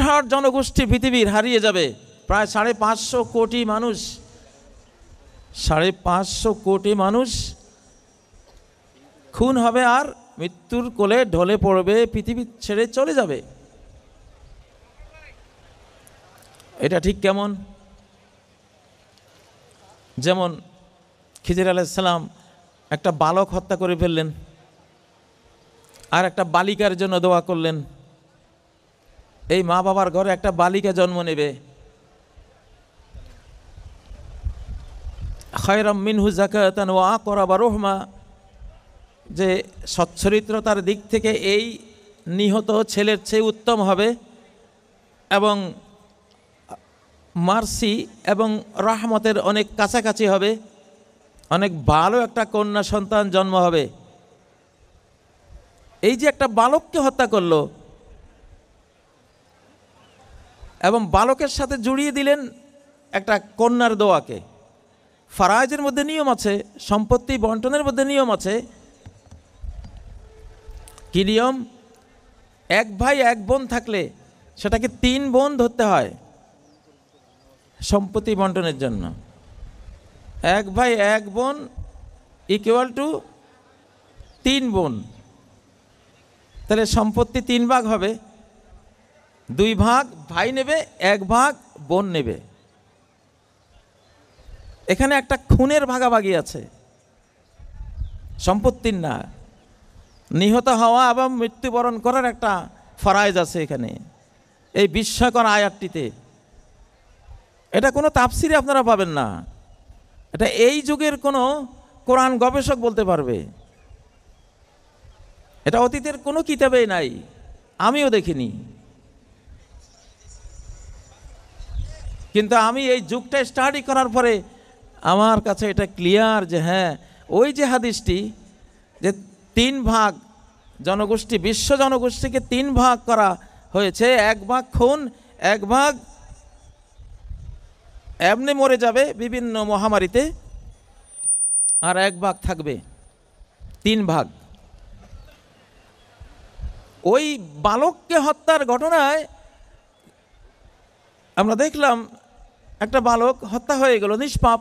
Third জনগোষ্ঠী পৃথিবীর হারিয়ে যাবে। প্রায় 550 কোটি মানুষ, 550 কোটি মানুষ খুন হবে আর মৃত্যুর কোলে ঢলে পড়বে, পৃথিবী ছেড়ে চলে যাবে। এটা ঠিক কেমন? যেমন খিজির আলাইহিস সালাম একটা বালক হত্যা করে ফেললেন, আর একটা বালিকার জন্য দোয়া করলেন। এই মা বাবার ঘরে একটা বালিকা জন্ম নেবে, খায়রাম মিনহু যাকাতান ওয়া আকরাবা রহমা, যে সচ্চরিত্রতার দিক থেকে এই নিহত ছেলের চেয়ে উত্তম হবে, এবং মার্সি এবং রহমতের অনেক কাছাকাছি হবে, অনেক ভালো একটা কন্যা সন্তান জন্ম হবে। এই যে একটা বালককে হত্যা করলো এবং বালকের সাথে জড়িয়ে দিলেন একটা কন্যার দোয়াকে। ফারায়েজের মধ্যে নিয়ম আছে, সম্পত্তি বন্টনের মধ্যে নিয়ম আছে। কি নিয়ম? এক ভাই এক বোন থাকলে সেটাকে 3 বোন ধরতে হয় সম্পত্তি বন্টনের জন্য। এক ভাই এক বোন ইকুয়াল টু 3 বোন, তাহলে সম্পত্তি 3 ভাগ হবে। 2 ভাগ ভাই নেবে, 1 ভাগ বোন নেবে। এখানে একটা খুনের ভাগাভাগি আছে, সম্পত্তির না। নিহত হওয়া এবং মৃত্যুবরণ করার একটা ফরায়েজ আছে এখানে, এই বিস্ময়কর আয়াতটিতে। এটা কোনো তাফসিরে আপনারা পাবেন না, এটা এই যুগের কোনো কোরআন গবেষক বলতে পারবে। এটা অতীতের কোনো কিতাবেই নাই, আমিও দেখিনি। কিন্তু আমি এই যুগটা স্টাডি করার পরে আমার কাছে এটা ক্লিয়ার যে হ্যাঁ, ওই যে হাদিসটি যে 3 ভাগ জনগোষ্ঠী, বিশ্ব জনগোষ্ঠীকে 3 ভাগ করা হয়েছে, 1 ভাগ খুন, 1 ভাগ এমনি মরে যাবে বিভিন্ন মহামারীতে, আর 1 ভাগ থাকবে, 3 ভাগ। ওই বালককে হত্যার ঘটনায় আমরা দেখলাম একটা বালক হত্যা হয়ে গেল, নিষ্পাপ।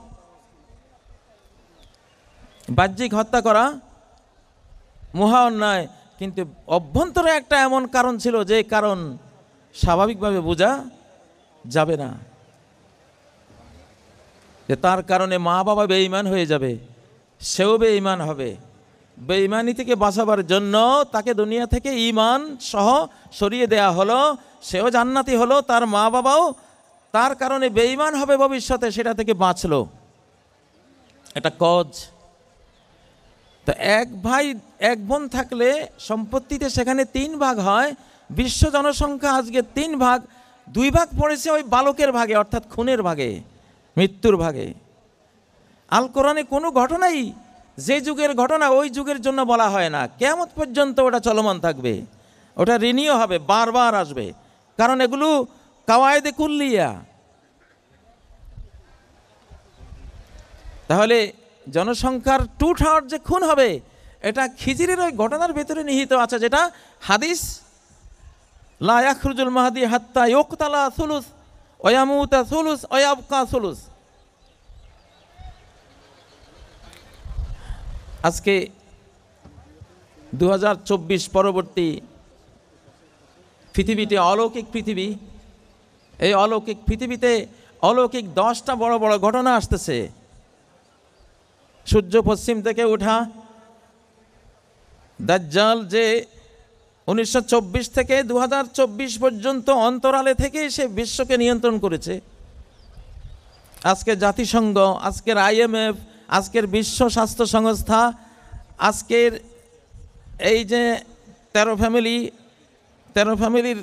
বাহ্যিক হত্যা করা মহা অন্যায়, কিন্তু অভ্যন্তরে একটা এমন কারণ ছিল যে কারণ স্বাভাবিকভাবে বোঝা যাবে না, যে তার কারণে মা বাবা বেঈমান হয়ে যাবে, সেও বেঈমান হবে। বেঈমানি থেকে বাঁচাবার জন্য তাকে দুনিয়া থেকে ঈমান সহ সরিয়ে দেয়া হলো, সেও জান্নাতি হলো, তার মা বাবাও তার কারণে বেঈমান হবে ভবিষ্যতে, সেটা থেকে বাঁচলো। এটা কজ। তো 1 ভাই 1 বোন থাকলে সম্পত্তিতে সেখানে 3 ভাগ হয়। বিশ্ব জনসংখ্যা আজকে 3 ভাগ, 2 ভাগ পড়েছে ওই বালকের ভাগে, অর্থাৎ খুনের ভাগে, মৃত্যুর ভাগে। আল কোরআনে কোনো ঘটনাই যে যুগের ঘটনা ওই যুগের জন্য বলা হয় না, কিয়ামত পর্যন্ত ওটা চলমান থাকবে, ওটা রিনিউ হবে, বারবার আসবে, কারণ এগুলো কাওয়ায়েদে কুল্লিয়া। তাহলে জনসংখ্যার 2/3 যে খুন হবে, এটা খিজিরের ওই ঘটনার ভেতরে নিহিত আছে, যেটা হাদিস লা ইয়াখরুজুল মাহদি হাত্তা ইউকতালা সুলুস ওয়া ইয়ামুতা সুলুস ওয়া ইয়াবকা সুলুস। আজকে 2024 পরবর্তী পৃথিবীতে অলৌকিক পৃথিবী, এই অলৌকিক পৃথিবীতে অলৌকিক 10টা বড় বড় ঘটনা আসতেছে। সূর্য পশ্চিম থেকে ওঠা, দাজ্জাল যে 1924 থেকে 2024 পর্যন্ত অন্তরালে থেকে সে বিশ্বকে নিয়ন্ত্রণ করেছে। আজকে জাতিসংঘ, আজকের IMF, আজকের বিশ্ব স্বাস্থ্য সংস্থা, আজকের এই যে 13 ফ্যামিলির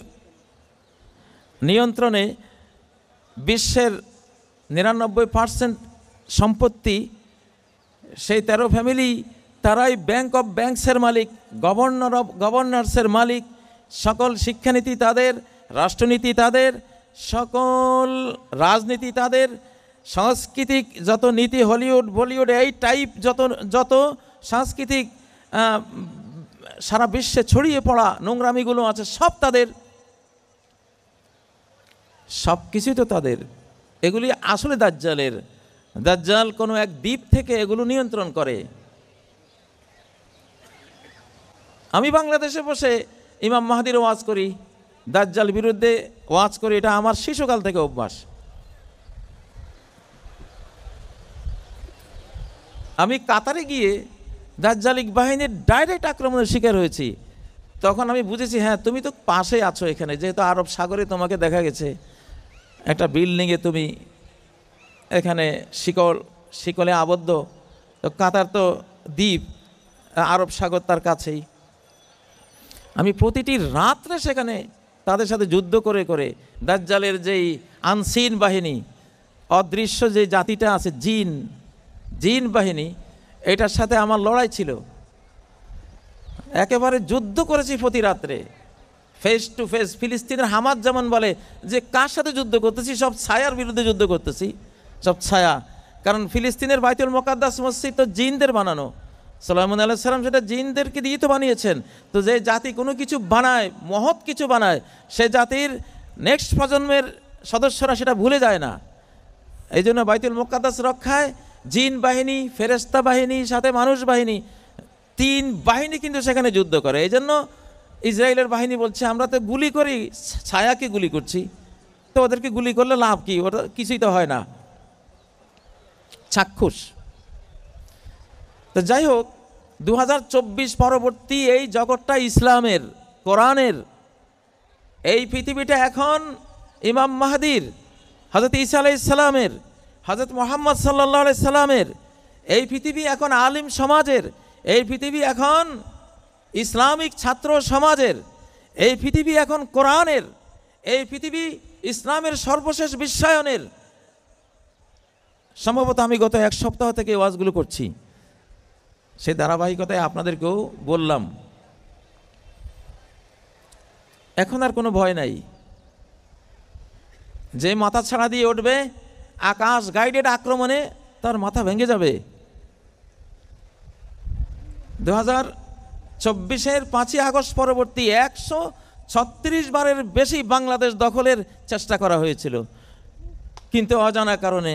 নিয়ন্ত্রণে বিশ্বের 99% সম্পত্তি সেই 13 ফ্যামিলি, তারাই ব্যাংক অফ ব্যাংকসের মালিক, গভর্নর অফ গভর্নর্সের মালিক, সকল শিক্ষানীতি তাদের, রাষ্ট্রনীতি তাদের, সকল রাজনীতি তাদের, সাংস্কৃতিক যত নীতি, হলিউড বলিউড এই টাইপ যত সাংস্কৃতিক সারা বিশ্বে ছড়িয়ে পড়া নোংরামিগুলো আছে, সব তাদের। সব কিছুই তো তাদের। এগুলি আসলে দাজ্জালের। দাজ্জাল কোনো এক দ্বীপ থেকে এগুলো নিয়ন্ত্রণ করে। আমি বাংলাদেশে বসে ইমাম মাহদির ওয়াজ করি, দাজ্জাল বিরুদ্ধে ওয়াজ করি, এটা আমার শিশুকাল থেকে অভ্যাস। আমি কাতারে গিয়ে দাজ্জালিক বাহিনীর ডাইরেক্ট আক্রমণের শিকার হয়েছি। তখন আমি বুঝেছি, হ্যাঁ তুমি তো পাশে আছো এখানে, যেহেতু আরব সাগরে তোমাকে দেখা গেছে একটা বিল্ডিংয়ে তুমি এখানে শিকলে আবদ্ধ। তো কাতার তো দ্বীপ, আরব সাগর তার কাছেই। আমি প্রতিটি রাত্রে সেখানে তাদের সাথে যুদ্ধ করে করে দাজ্জালের যেই আনসিন বাহিনী, অদৃশ্য যে জাতিটা আছে, জিন বাহিনী, এটার সাথে আমার লড়াই ছিল। একেবারে যুদ্ধ করেছি প্রতি রাত্রে, ফেস টু ফেস। ফিলিস্তিনের হামাদ যেমন বলে যে কার সাথে যুদ্ধ করতেছি, সব ছায়ার বিরুদ্ধে যুদ্ধ করতেছি, সব ছায়া। কারণ ফিলিস্তিনের বাইতুল মুকাদ্দাস মসজিদ তো জিনদের বানানো। সুলাইমান আলাইহিস সালাম সেটা জিনদেরকে দিয়ে তো বানিয়েছেন। তো যে জাতি কোনো কিছু বানায়, মহৎ কিছু বানায়, সে জাতির নেক্সট প্রজন্মের সদস্যরা সেটা ভুলে যায় না। এই জন্য বাইতুল মুকাদ্দাস রক্ষায় জিন বাহিনী, ফেরেশতা বাহিনী, সাথে মানুষ বাহিনী, 3 বাহিনী কিন্তু সেখানে যুদ্ধ করে। এই জন্য ইসরায়েলের বাহিনী বলছে আমরা তো গুলি করি, ছায়াকে গুলি করছি, তো ওদেরকে গুলি করলে লাভ কি, ওটা কিছুই তো হয় না, চাক্ষুষ। তো যাই হোক, 2024 পরবর্তী এই জগৎটা ইসলামের, কোরআনের, এই পৃথিবীটা এখন ইমাম মাহদির, হযরত ঈসা আলাইহিস সালামের, হযরত মুহাম্মদ সাল্লাল্লাহু আলাইহি সাল্লামের, এই পৃথিবী এখন আলিম সমাজের, এই পৃথিবী এখন ইসলামিক ছাত্র সমাজের, এই পৃথিবী এখন কোরআনের, এই পৃথিবী ইসলামের সর্বশেষ বিশ্বায়নের। সম্ভবত আমি গত 1 সপ্তাহ থেকে ওয়াজগুলো করছি, সেই ধারাবাহিকতায় আপনাদেরকেও বললাম। এখন আর কোনো ভয় নাই। যে মাথা ছাড়া দিয়ে উঠবে আকাশ গাইডেড আক্রমণে, তার মাথা ভেঙে যাবে। 2024-এর 5ই আগস্ট পরবর্তী 136 বারের বেশি বাংলাদেশ দখলের চেষ্টা করা হয়েছিল, কিন্তু অজানা কারণে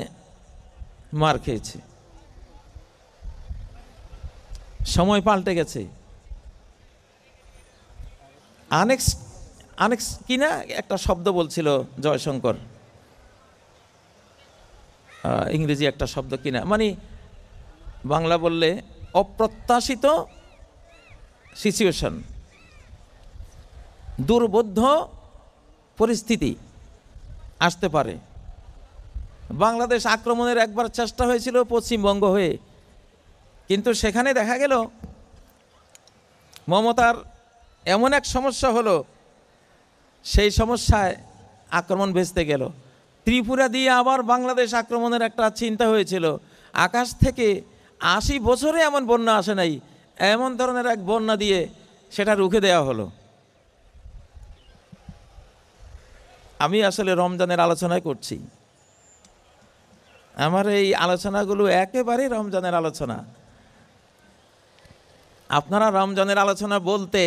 মার খেয়েছে। সময় পাল্টে গেছে। আনেক্স কিনা একটা শব্দ বলছিল জয়শঙ্কর, ইংরেজি একটা শব্দ কিনা, মানে বাংলা বললে অপ্রত্যাশিত সিচুয়েশন, দুর্বোধ্য পরিস্থিতি আসতে পারে। বাংলাদেশ আক্রমণের একবার চেষ্টা হয়েছিল পশ্চিমবঙ্গ হয়ে, কিন্তু সেখানে দেখা গেল মমতার এমন এক সমস্যা হলো, সেই সমস্যায় আক্রমণ ভেস্তে গেল। ত্রিপুরা দিয়ে আবার বাংলাদেশ আক্রমণের একটা চিন্তা হয়েছিল। আকাশ থেকে 80 বছরে এমন বন্যা আসে নাই, এমন ধরনের এক বন্যা দিয়ে সেটা রুখে দেওয়া হলো। আমি আসলে রমজানের আলোচনায় করছি, আমার এই আলোচনাগুলো একেবারে রমজানের আলোচনা। আপনারা রমজানের আলোচনা বলতে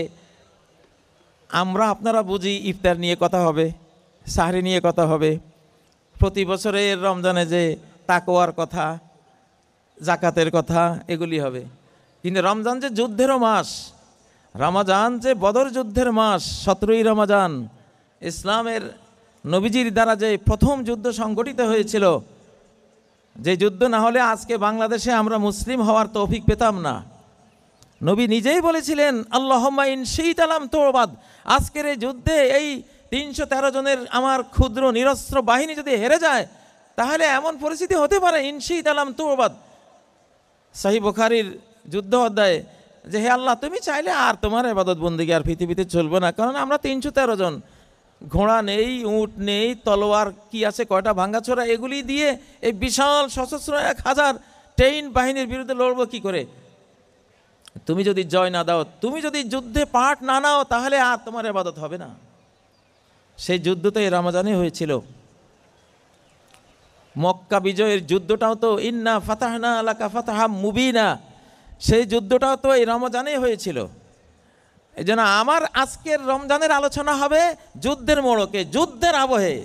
আপনারা বুঝি ইফতার নিয়ে কথা হবে, সাহরি নিয়ে কথা হবে, প্রতি বছরের রমজানে যে তাকওয়ার কথা, জাকাতের কথা, এগুলি হবে। কিন্তু রমজান যে যুদ্ধেরও মাস, রমজান যে বদর যুদ্ধের মাস, 17ই রমজান, ইসলামের নবীজির দ্বারা যে প্রথম যুদ্ধ সংগঠিত হয়েছিল, যে যুদ্ধ না হলে আজকে বাংলাদেশে আমরা মুসলিম হওয়ার তৌফিক পেতাম না। নবী নিজেই বলেছিলেন, আল্লাহুম্মা ইন শিইতালাম তুবাদ, আজকের এই যুদ্ধে এই 313 জনের আমার ক্ষুদ্র নিরস্ত্র বাহিনী যদি হেরে যায়, তাহলে এমন পরিস্থিতি হতে পারে, ইন শিইতালাম তুবাদ, সহিহ বুখারীর যুদ্ধ অধ্যায়ে, যে হে আল্লাহ তুমি চাইলে আর তোমার ইবাদত বন্দেগী আর পৃথিবীতে চলবে না, কারণ আমরা 313 জন, ঘোড়া নেই, উট নেই, তলোয়ার কি আছে কয়টা ভাঙ্গাছোড়া, এগুলি দিয়ে এই বিশাল সশস্ত্র 1000 ট্রেন বাহিনীর বিরুদ্ধে লড়বো কি করে? তুমি যদি জয় না দাও, তুমি যদি যুদ্ধে পার্ট না নাও, তাহলে আর তোমার ইবাদত হবে না। সেই যুদ্ধ তো এই রমজানে হয়েছিল। মক্কা বিজয়ের যুদ্ধটাও তো ইন্না ফাতাহনা লাকা ফাতাহাম মুবিনা, সেই যুদ্ধটাও তো এই রমজানে হয়েছিল। এই জন্য আমার আজকের রমজানের আলোচনা হবে যুদ্ধের মোড়কে, যুদ্ধের আবহে।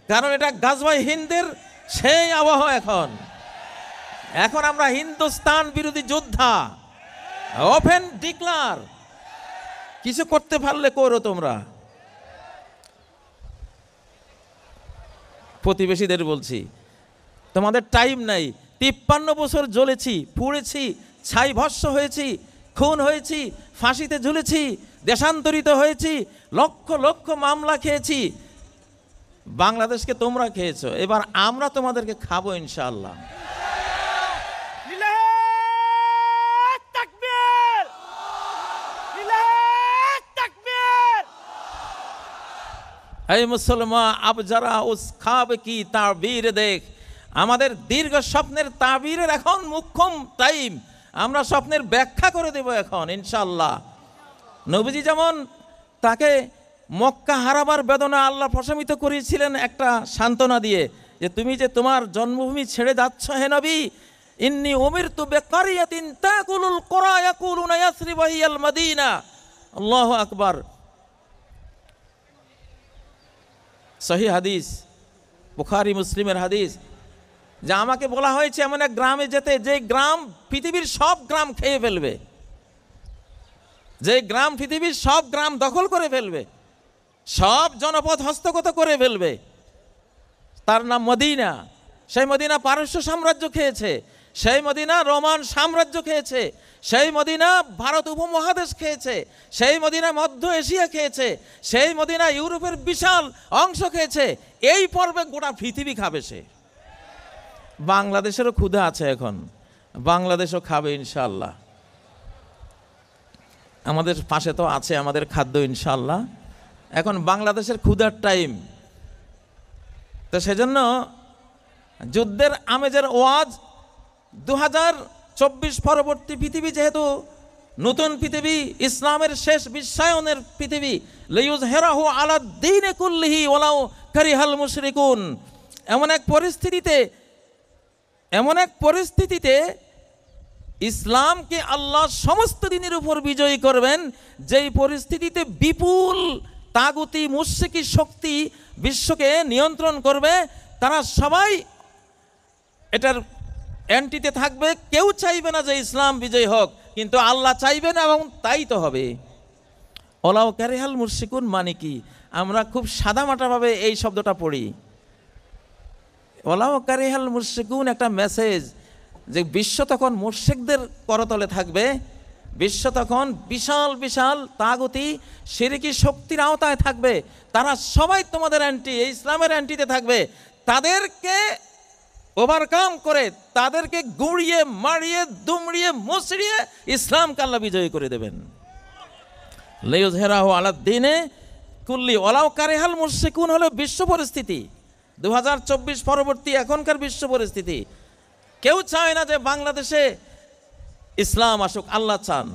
কারণ এটা গাজওয়ায়ে হিন্দের সেই আবহাওয়া। এখন আমরা হিন্দুস্তান বিরোধী যোদ্ধা, ওপেন ডিক্লার। কিছু করতে পারলে করো তোমরা। প্রতিবেশীদের বলছি, তোমাদের টাইম নাই। 53 বছর জ্বলেছি, পুড়েছি, ছাই ভস্ম হয়েছি, খুন হয়েছি, ফাঁসিতে ঝুলেছি, দেশান্তরিত হয়েছি, লক্ষ লক্ষ মামলা খেয়েছি। বাংলাদেশকে তোমরা খেয়েছো, এবার আমরা তোমাদেরকে খাবো ইনশাআল্লাহ। এই মুসলমান, আব যারা উস খাব কি তাবির দেখ। আমাদের দীর্ঘ স্বপ্নের তাবিরের এখন মুখ্যম টাইম। আমরা স্বপ্নের ব্যাখ্যা করে দেব এখন ইনশাআল্লাহ। নবীজি যেমন তাকে মক্কা হারাবার বেদনা আল্লাহ প্রশমিত করেছিলেন একটা সান্ত্বনা দিয়ে, যে তুমি যে তোমার জন্মভূমি ছেড়ে যাচ্ছ হে নবী, ইন্নী উমিরতু বিকারিয়াতিন তাকুলুল কুরা ইয়াকুলুনা ইয়াসরিব হিয়াল মদিনা। আল্লাহু আকবার। সহিহ হাদিস, বুখারী মুসলিমের হাদিস, যে আমাকে বলা হয়েছে এমন এক গ্রামে যেতে, যে গ্রাম পৃথিবীর সব গ্রাম খেয়ে ফেলবে, যে গ্রাম পৃথিবীর সব গ্রাম দখল করে ফেলবে, সব জনপদ হস্তগত করে ফেলবে। তার নাম মদিনা। সেই মদিনা পারস্য সাম্রাজ্য খেয়েছে, সেই মদিনা রোমান সাম্রাজ্য খেয়েছে, সেই মদিনা ভারত উপমহাদেশ খেয়েছে, সেই মদিনা মধ্য এশিয়া খেয়েছে, সেই মদিনা ইউরোপের বিশাল অংশ খেয়েছে। এই পর্বে গোটা পৃথিবী খাবে সে। বাংলাদেশেরও ক্ষুধা আছে এখন, বাংলাদেশও খাবে ইনশাআল্লাহ। আমাদের পাশে তো আছে আমাদের খাদ্য ইনশাআল্লাহ। এখন বাংলাদেশের ক্ষুধার টাইম। তো সেজন্য যুদ্ধের আমেজের ওয়াজ 2024 পরবর্তী পৃথিবী যেহেতু নতুন পৃথিবী, ইসলামের শেষ বিশ্বায়নের পৃথিবী, লিইয়ুযহিরাহু আলা দ্বীনি কুল্লিহি ওয়ালাউ কারিহাল মুশরিকুন। এমন এক পরিস্থিতিতে ইসলামকে আল্লাহ সমস্ত দিনের উপর বিজয়ী করবেন, যেই পরিস্থিতিতে বিপুল তাগুতি মুশরিকি শক্তি বিশ্বকে নিয়ন্ত্রণ করবে। তারা সবাই এটার অ্যান্টিতে থাকবে। কেউ চাইবে না যে ইসলাম বিজয়ী হোক, কিন্তু আল্লাহ চাইবেন এবং তাই তো হবে। ওলাও কারিহাল মুশরিকুন মানে কি? আমরা খুব সাদামাটাভাবে এই শব্দটা পড়ি। ওলাও কারিহাল মুশরিকুন একটা মেসেজ, যে বিশ্ব তখন মুশরিকদের করতলে থাকবে। বিশ্ব তখন বিশাল বিশাল তাগুতি শিরকি শক্তির আওতায় থাকবে। তারা সবাই তোমাদের অ্যান্টি, ইসলামের অ্যান্টিতে থাকবে। তাদেরকে ওভারকাম করে, তাদেরকে গুঁড়িয়ে মারিয়ে দুমড়িয়ে মুচড়িয়ে ইসলামকে আল্লাহ বিজয়ী করে দেবেন। লিইয়ুযহিরাহু আলা দ্বীনি কুল্লি ওয়ালাউ কারিহাল মুশরিকুন হলো বিশ্ব পরিস্থিতি 2024 পরবর্তী এখনকার বিশ্ব পরিস্থিতি। কেউ চায় না যে বাংলাদেশে ইসলাম আসুক, আল্লাহ চান।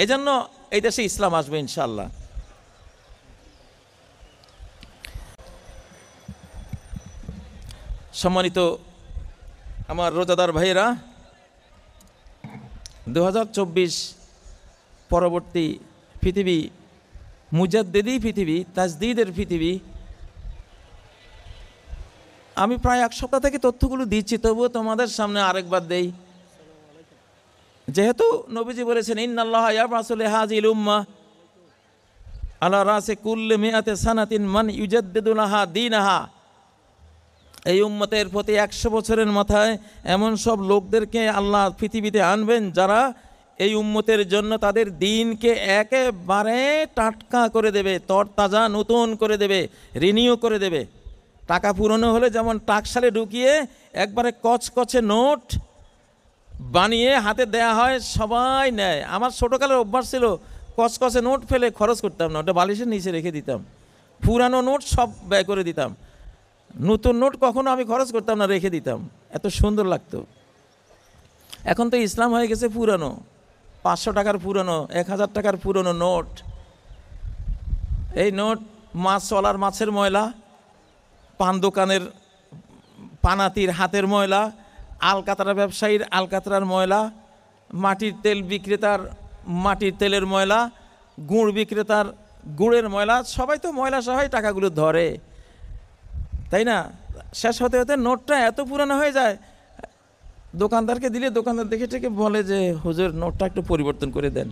এই জন্য এই দেশে ইসলাম আসবে ইনশাআল্লাহ। সম্মানিত আমার রোজাদার ভাইয়েরা, 2024 পরবর্তী পৃথিবী মুজাদ্দিদি পৃথিবী, তাজদীদের পৃথিবী। আমি প্রায় এক সপ্তাহ থেকে তথ্যগুলো দিচ্ছি, তবুও তোমাদের সামনে আরেকবার দেই। যেহেতু নবীজি বলেছেন ইন্নাল্লাহা ইয়াবআসু লিহাযিহিল উম্মাহ আলা রাসি কুল্লি মিআতি সানাতিন মান ইউজাদ্দিদু লাহা দীনাহা। এই উম্মতের প্রতি 100 বছরের মাথায় এমন সব লোকদেরকে আল্লাহ পৃথিবীতে আনবেন, যারা এই উম্মতের জন্য তাদের দিনকে একেবারে টাটকা করে দেবে, তরতাজা নতুন করে দেবে, রিনিউ করে দেবে। টাকা পুরনো হলে যেমন টাকশালে ঢুকিয়ে একবারে কচকচে নোট বানিয়ে হাতে দেয়া হয়, সবাই নেয়। আমার ছোটোকালের অভ্যাস ছিল, কচকচে নোট ফেলে খরচ করতাম না, ওটা বালিশের নিচে রেখে দিতাম। পুরানো নোট সব ব্যয় করে দিতাম, নতুন নোট কখনো আমি খরচ করতাম না, রেখে দিতাম, এত সুন্দর লাগতো। এখন তো ইসলাম হয়ে গেছে পুরানো, 500 টাকার পুরনো, 1000 টাকার পুরনো নোট। এই নোট মাছওয়ালার মাছের ময়লা, পান দোকানের পানাতির হাতের ময়লা, আলকাতরা ব্যবসায়ীর আলকাতরার ময়লা, মাটির তেল বিক্রেতার মাটির তেলের ময়লা, গুড় বিক্রেতার গুড়ের ময়লা, সবাই তো ময়লা সবাই টাকাগুলো ধরে। তাই না? শেষ হতে হতে নোটটা এত পুরানো হয়ে যায়, দোকানদারকে দিলে দোকানদার দেখে থেকে বলে যে হুজুর নোটটা একটু পরিবর্তন করে দেন।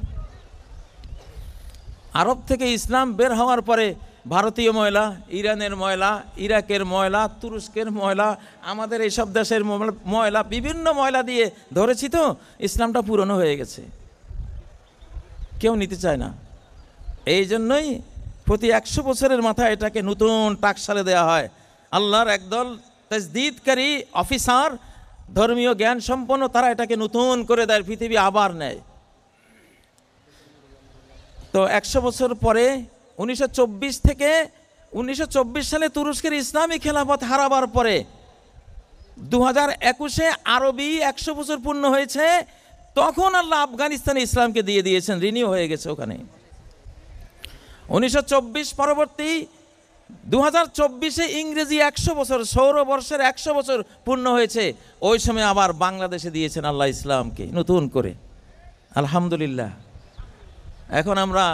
আরব থেকে ইসলাম বের হওয়ার পরে ভারতীয় ময়লা, ইরানের ময়লা, ইরাকের ময়লা, তুরস্কের ময়লা, আমাদের এইসব দেশের ময়লা, বিভিন্ন ময়লা দিয়ে ধরেছি, তো ইসলামটা পুরনো হয়ে গেছে, কেউ নিতে চায় না। এই জন্যই প্রতি 100 বছরের মাথায় এটাকে নতুন টাকশালে দেওয়া হয়। আল্লাহর একদল তাজদীদকারী অফিসার, ধর্মীয় জ্ঞান সম্পন্ন, তারা এটাকে নতুন করে দেয়, পৃথিবী আবার নেয়। তো 100 বছর পরে 1924 থেকে 1924 সালে তুরস্কের ইসলামী খেলাফত হারাবার পরে 2021-এ আরবি 100 বছর পূর্ণ হয়েছে, তখন আল্লাহ আফগানিস্তানে ইসলামকে দিয়ে দিয়েছেন, রিনিউ হয়ে গেছে ওখানে। 1924 পরবর্তী 2024-এ ইংরেজি 100 বছর, সৌরবর্ষের 100 বছর পূর্ণ হয়েছে, ওই সময় আবার বাংলাদেশে দিয়েছেন আল্লাহ ইসলামকে নতুন করে, আলহামদুলিল্লাহ। এখন আমরা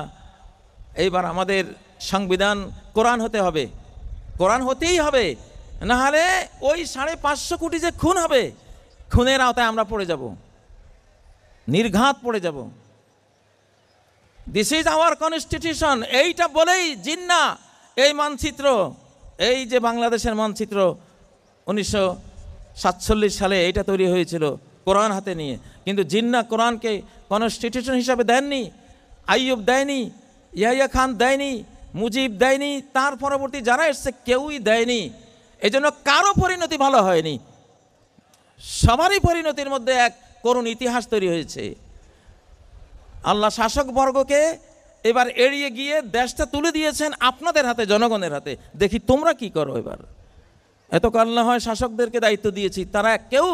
এইবার আমাদের সংবিধান কোরআন হতে হবে, কোরআন হতেই হবে, না হলে ওই 550 কোটি যে খুন হবে, খুনের আওতায় আমরা পড়ে যাব, নির্ঘাত পড়ে যাব। দিস ইজ আওয়ার কনস্টিটিউশন, এইটা বলেই জিন্না এই মানচিত্র, এই যে বাংলাদেশের মানচিত্র 1947 সালে এইটা তৈরি হয়েছিল কোরআন হাতে নিয়ে, কিন্তু জিন্না কোরআনকে কনস্টিটিউশন হিসাবে দেননি, আইয়ুব দেয়নি, ইয়াহিয়া খান দেয়নি, মুজিব দেয়নি, তার পরবর্তী যারা এসছে কেউই দেয়নি। এই জন্য কারো পরিণতি ভালো হয়নি, সবারই পরিণতির মধ্যে এক করুণ ইতিহাস তৈরি হয়েছে। আল্লাহ শাসকবর্গকে এবার এড়িয়ে গিয়ে দেশটা তুলে দিয়েছেন আপনাদের হাতে, জনগণের হাতে। দেখি তোমরা কি করো এবার। এতকাল না হয় শাসকদেরকে দায়িত্ব দিয়েছি, তারা কেউ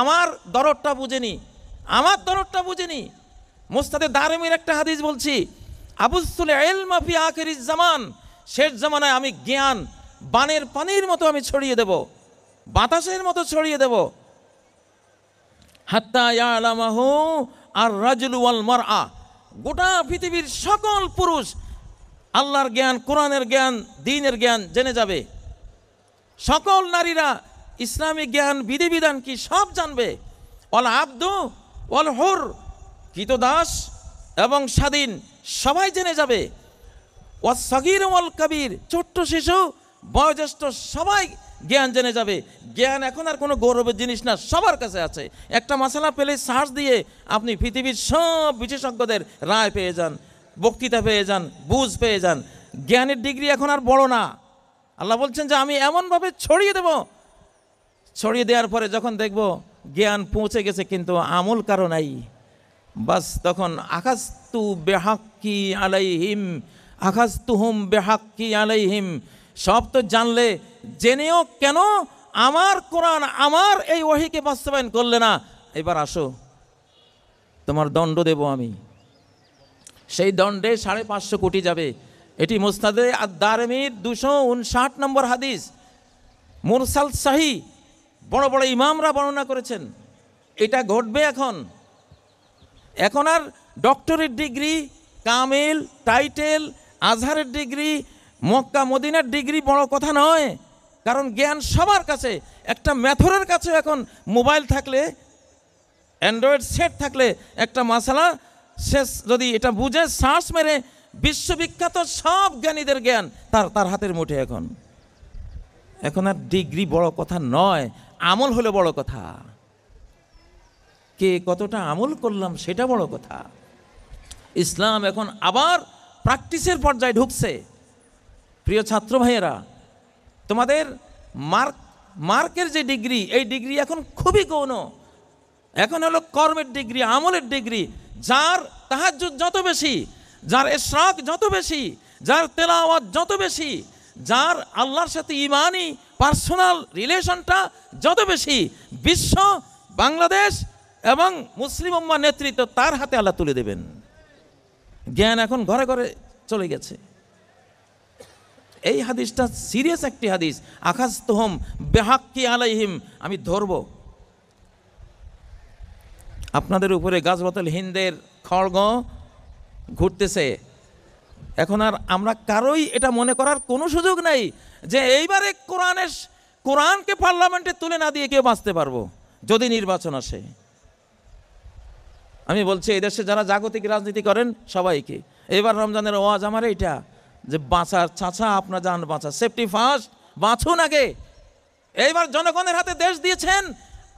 আমার দরদটা বুঝেনি, আমার দরদটা বুঝেনি। মুস্তাদে দারমির একটা হাদিস বলছি, আবুসুল ইলমা ফি আখিরিজ জামান, শেষ জামানায় আমি জ্ঞান বানের পানির মতো আমি ছড়িয়ে দেব, বাতাসের মতো ছড়িয়ে দেব। হাত্তা ইয়ালামাহু আর রাজুলু ওয়াল মারআ, গোটা পৃথিবীর সকল পুরুষ আল্লাহর জ্ঞান, কোরআনের জ্ঞান, দ্বীনের জ্ঞান জেনে যাবে। সকল নারীরা ইসলামিক জ্ঞান, বিধিবিধান কি সব জানবে। ওয়াল আবদু ওয়াল হুর, কৃতদাস এবং স্বাধীন সবাই জেনে যাবে। ওয়াস সগীর ওয়াল কবির, ছোট্ট শিশু, বয়োজ্যেষ্ঠ সবাই জ্ঞান জেনে যাবে। জ্ঞান এখন আর কোনো গৌরবের জিনিস না, সবার কাছে আছে। একটা মশলা পেলে সার্চ দিয়ে আপনি পৃথিবীর সব বিশেষজ্ঞদের রায় পেয়ে যান, বক্তৃতা পেয়ে যান, বুঝ পেয়ে যান। জ্ঞানের ডিগ্রি এখন আর বড় না। আল্লাহ বলছেন যে আমি এমনভাবে ছড়িয়ে দেব, ছড়িয়ে দেওয়ার পরে যখন দেখব জ্ঞান পৌঁছে গেছে কিন্তু আমল কারো নাই, বাস তখন আখাযতু বিহাক্কি আলাইহিম, আখাযতুহুম বিহাক্কি আলাইহিম। সব তো জানলে, জেনেও কেন আমার কোরআন, আমার এই ওহীকে বাস্তবায়ন করলে না, এবার আসো তোমার দণ্ড দেব আমি। সেই দণ্ডে 550 কোটি যাবে। এটি মুসনাদে আদ-দারমির 259 নম্বর হাদিস, মুরসাল সাহি, বড় বড় ইমামরা বর্ণনা করেছেন। এটা ঘটবে এখন। এখন আর ডক্টরের ডিগ্রি, কামিল, টাইটেল, আজহারের ডিগ্রি, মক্কা মদিনার ডিগ্রি বড় কথা নয়, কারণ জ্ঞান সবার কাছে। একটা মেথরের কাছে এখন মোবাইল থাকলে, অ্যান্ড্রয়েড সেট থাকলে একটা মাসালা শেষ যদি এটা বুঝে সার্চ মেরে বিশ্ববিখ্যাত সব জ্ঞানীদের জ্ঞান তার হাতের মুঠে। এখন আর ডিগ্রি বড় কথা নয়, আমল হলো বড় কথা। কে কতটা আমল করলাম সেটা বড় কথা। ইসলাম এখন আবার প্র্যাকটিসের পর্যায়ে ঢুকছে। প্রিয় ছাত্র ভাইয়েরা, তোমাদের মার্কের যে ডিগ্রি, এই ডিগ্রি এখন খুবই গৌণ। এখন হলো কর্মের ডিগ্রি, আমলের ডিগ্রি। যার তাহাজ্জুদ যত বেশি, যার ইশরাক যত বেশি, যার তেলাওয়াত যত বেশি, যার আল্লাহর সাথে ইমানি পার্সোনাল রিলেশনটা যত বেশি, বিশ্ব, বাংলাদেশ এবং মুসলিম উম্মাহ নেতৃত্ব তার হাতে আল্লাহ তুলে দেবেন। জ্ঞান এখন ঘরে ঘরে চলে গেছে। এই হাদিসটা সিরিয়াস একটি হাদিস, আখাযতুহুম বিহাক্কি আলাইহিম, আমি ধরব। আপনাদের উপরে গাজওয়াতুল হিন্দের খড়গ ঘুরতেছে, এখন আর আমরা কারোই এটা মনে করার কোনো সুযোগ নাই যে এইবারে কোরআনকে পার্লামেন্টে তুলে না দিয়ে কেউ বাঁচতে পারবো যদি নির্বাচন আসে। আমি বলছি এই দেশে যারা জাগতিক রাজনীতি করেন সবাইকে, এবার রমজানের ওয়াজ আমার এইটা যে বাঁচার চাচা আপনার যান বাঁচা, সেফটি ফার্স্ট, বাঁচুন আগে। এইবার জনগণের হাতে দেশ দিয়েছেন,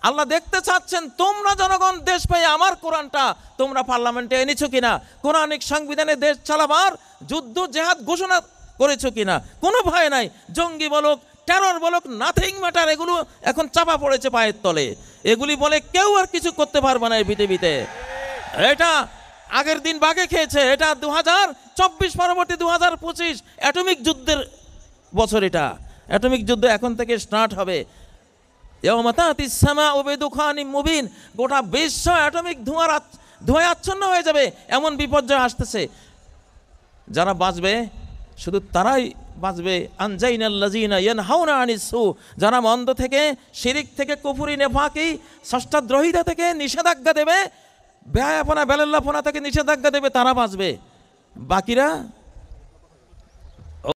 আল্লাহ দেখতে চাচ্ছেন তোমরা জনগণ দেশ পেয়ে আমার কোরআনটা তোমরা পার্লামেন্টে এনেছো কিনা, কোরআনিক সংবিধানে দেশ চালাবার যুদ্ধ জেহাদ ঘোষণা করেছো কিনা। কোনো ভয় নাই, জঙ্গি বলুক টেরর বলুক নাথিং ম্যাটার, এগুলো এখন চাপা পড়েছে পায়ের তলে, এগুলি বলে কেউ আর কিছু করতে পারবে না এই পৃথিবীতে। এটা আগের দিন বাগে খেয়েছে, এটা 2024 পরবর্তী 2025 অ্যাটমিক যুদ্ধের বছর, এটা অ্যাটমিক যুদ্ধ এখন থেকে স্টার্ট হবে। মুবিন, গোটা বিশ্ব অ্যাটমিক ধোঁয়ায় আচ্ছন্ন হয়ে যাবে, এমন বিপর্যয় আসতেছে। যারা বাঁচবে শুধু তারাই বাঁচবে। আনজাইনাল্লাযিনা ইয়ানহাউনা আনিস সু, যারা মন্দ থেকে, শিরিক থেকে, কুফরি নেফাকি, ষষ্ঠাদ্রোহিতা থেকে নিষেধাজ্ঞা দেবে, বেহায়াপনা বেলাল্লাপনা থেকে নিষেধাজ্ঞা দেবে, তারা বাঁচবে। বাকিরা